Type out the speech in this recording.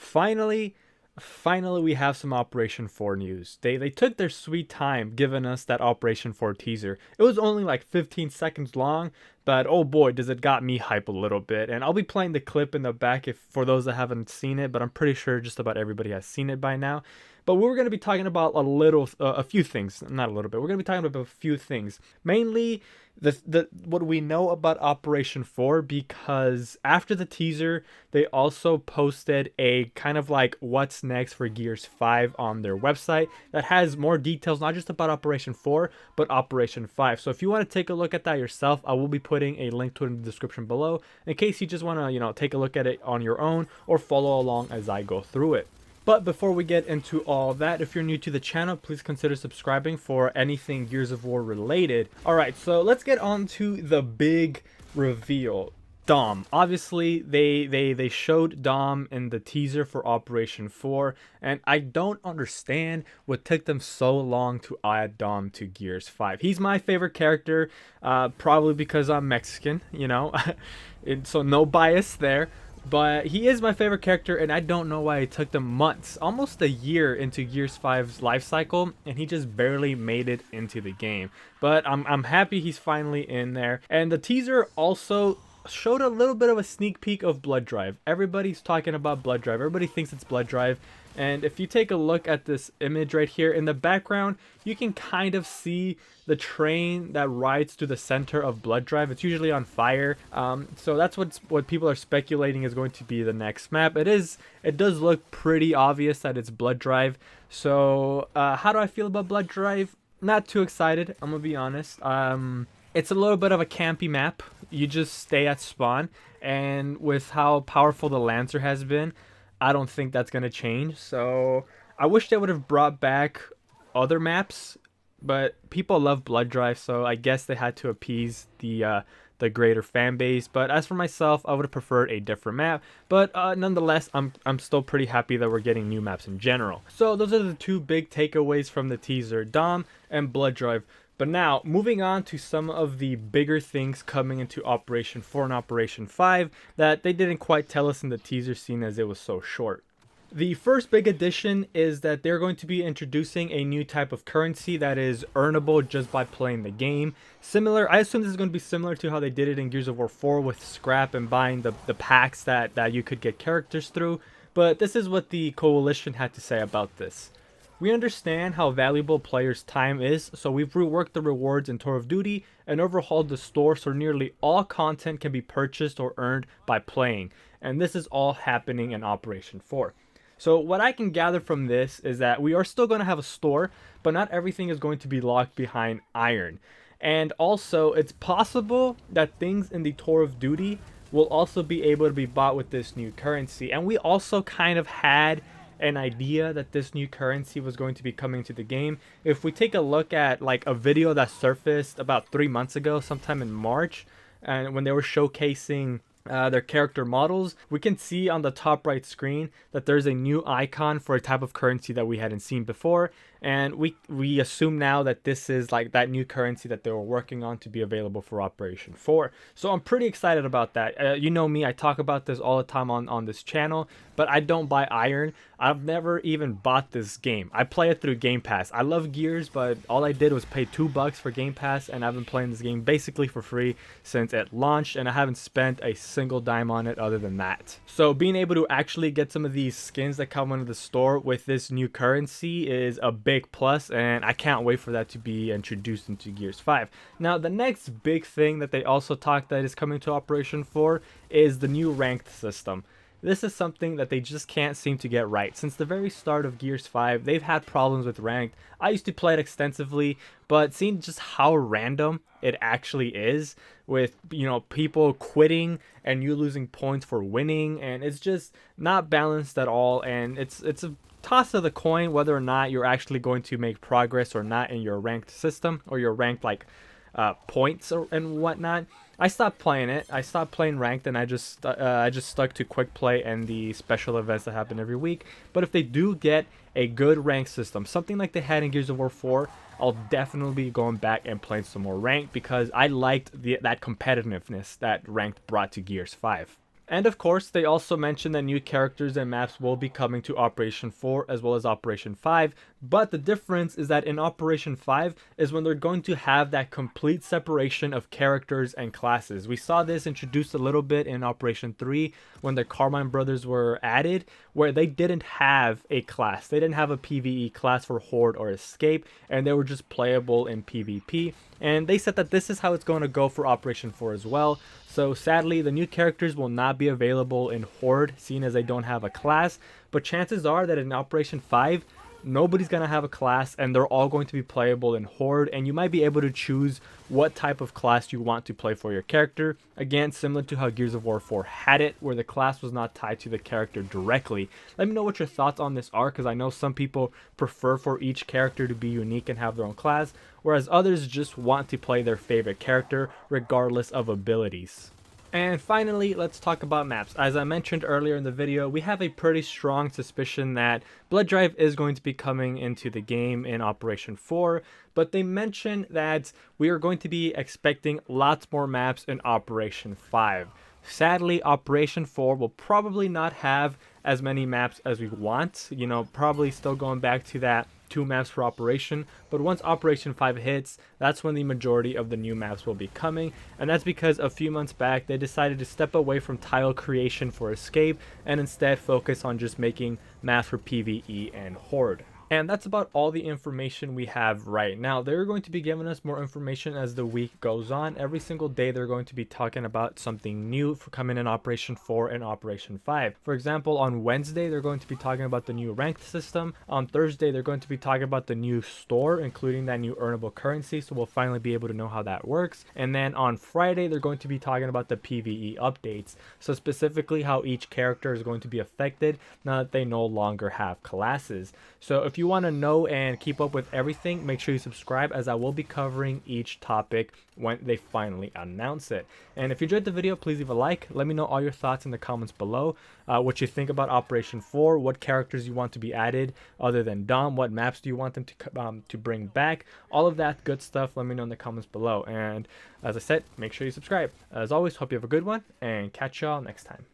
Finally, we have some Operation 4 news. They took their sweet time giving us that Operation 4 teaser. It was only like 15 seconds long, but oh boy, does it got me hype a little bit. And I'll be playing the clip in the back if for those that haven't seen it, but I'm pretty sure just about everybody has seen it by now. But we're going to be talking about a few things, not a little bit. We're going to be talking about a few things. Mainly the what we know about Operation 4, because after the teaser, they also posted a kind of like what's next for Gears 5 on their website that has more details, not just about Operation 4, but Operation 5. So if you want to take a look at that yourself, I will be putting a link to it in the description below in case you just want to, take a look at it on your own or follow along as I go through it. But before we get into all that, if you're new to the channel, please consider subscribing for anything Gears of War related. Alright, so let's get on to the big reveal. Dom. Obviously, they showed Dom in the teaser for Operation 4, and I don't understand what took them so long to add Dom to Gears 5. He's my favorite character, probably because I'm Mexican, so no bias there. But he is my favorite character, and I don't know why it took them months, almost a year into Gears 5's life cycle, and he just barely made it into the game. But I'm happy he's finally in there. And the teaser also showed a little bit of a sneak peek of Blood Drive. Everybody's talking about Blood Drive. Everybody thinks it's Blood Drive. And if you take a look at this image right here in the background, you can kind of see the train that rides to the center of Blood Drive. It's usually on fire. So that's what people are speculating is going to be the next map. It does look pretty obvious that it's Blood Drive. So how do I feel about Blood Drive? Not too excited, I'm gonna be honest. It's a little bit of a campy map. You just stay at spawn, and with how powerful the Lancer has been, I don't think that's going to change. So I wish they would have brought back other maps, but people love Blood Drive, so I guess they had to appease the greater fan base. But as for myself, I would have preferred a different map. But nonetheless, I'm still pretty happy that we're getting new maps in general. So those are the two big takeaways from the teaser, Dom and Blood Drive. But now, moving on to some of the bigger things coming into Operation 4 and Operation 5 that they didn't quite tell us in the teaser scene as it was so short. The first big addition is that they're going to be introducing a new type of currency that is earnable just by playing the game. Similar, I assume this is going to be similar to how they did it in Gears of War 4 with scrap and buying the packs that you could get characters through. But this is what the Coalition had to say about this. We understand how valuable players' time is, so we've reworked the rewards in Tour of Duty and overhauled the store so nearly all content can be purchased or earned by playing. And this is all happening in Operation 4. So what I can gather from this is that we are still going to have a store, but not everything is going to be locked behind iron. And also, it's possible that things in the Tour of Duty will also be able to be bought with this new currency. And we also kind of had an idea that this new currency was going to be coming to the game. If we take a look at like a video that surfaced about 3 months ago, sometime in March, and when they were showcasing their character models, we can see on the top right screen that there's a new icon for a type of currency that we hadn't seen before, and we assume now that this is like that new currency that they were working on to be available for Operation 4. So I'm pretty excited about that. You know me, I talk about this all the time on this channel, but I don't buy iron. I've never even bought this game. I play it through Game Pass. I love Gears, but all I did was pay $2 for Game Pass, and I've been playing this game basically for free since it launched, and I haven't spent a single dime on it other than that. So being able to actually get some of these skins that come into the store with this new currency is a big plus, and I can't wait for that to be introduced into Gears 5. Now, the next big thing that they also talked that is coming to Operation 4 is the new ranked system. This is something that they just can't seem to get right. Since the very start of Gears 5, they've had problems with ranked. I used to play it extensively, but seeing just how random it actually is with, people quitting and you losing points for winning, and it's just not balanced at all, and it's a toss of the coin whether or not you're actually going to make progress or not in your ranked system or your ranked points and whatnot. I stopped playing it. I stopped playing ranked, and I just stuck to quick play and the special events that happen every week. But if they do get a good ranked system, something like they had in Gears of War 4, I'll definitely be going back and playing some more ranked because I liked that competitiveness that ranked brought to Gears 5. And of course, they also mentioned that new characters and maps will be coming to Operation 4 as well as Operation 5, but the difference is that in Operation 5 is when they're going to have that complete separation of characters and classes. We saw this introduced a little bit in Operation 3 when the Carmine brothers were added, where they didn't have a class. They didn't have a PvE class for Horde or Escape, and they were just playable in PvP. And they said that this is how it's going to go for Operation 4 as well. So sadly, the new characters will not be available in Horde, seeing as they don't have a class. But chances are that in Operation 5, nobody's going to have a class and they're all going to be playable in Horde, and you might be able to choose what type of class you want to play for your character. Again, similar to how Gears of War 4 had it, where the class was not tied to the character directly. Let me know what your thoughts on this are, because I know some people prefer for each character to be unique and have their own class, whereas others just want to play their favorite character regardless of abilities. And finally, let's talk about maps. As I mentioned earlier in the video, we have a pretty strong suspicion that Blood Drive is going to be coming into the game in Operation 4, but they mentioned that we are going to be expecting lots more maps in Operation 5. Sadly, Operation 4 will probably not have as many maps as we want, probably still going back to that 2 maps per operation, but once Operation 5 hits, that's when the majority of the new maps will be coming, and that's because a few months back they decided to step away from tile creation for Escape and instead focus on just making maps for PvE and Horde. And that's about all the information we have right now. They're going to be giving us more information as the week goes on. Every single day they're going to be talking about something new for coming in Operation 4 and Operation 5. For example, on Wednesday they're going to be talking about the new ranked system. On Thursday they're going to be talking about the new store, including that new earnable currency, so we'll finally be able to know how that works. And then on Friday they're going to be talking about the PvE updates, so specifically how each character is going to be affected now that they no longer have classes. So if you want to know and keep up with everything, make sure you subscribe, as I will be covering each topic when they finally announce it. And if you enjoyed the video, please leave a like. Let me know all your thoughts in the comments below. What you think about Operation 4, what characters you want to be added other than Dom, what maps do you want them to bring back, all of that good stuff. Let me know in the comments below. And as I said, make sure you subscribe. As always, hope you have a good one, and catch y'all next time.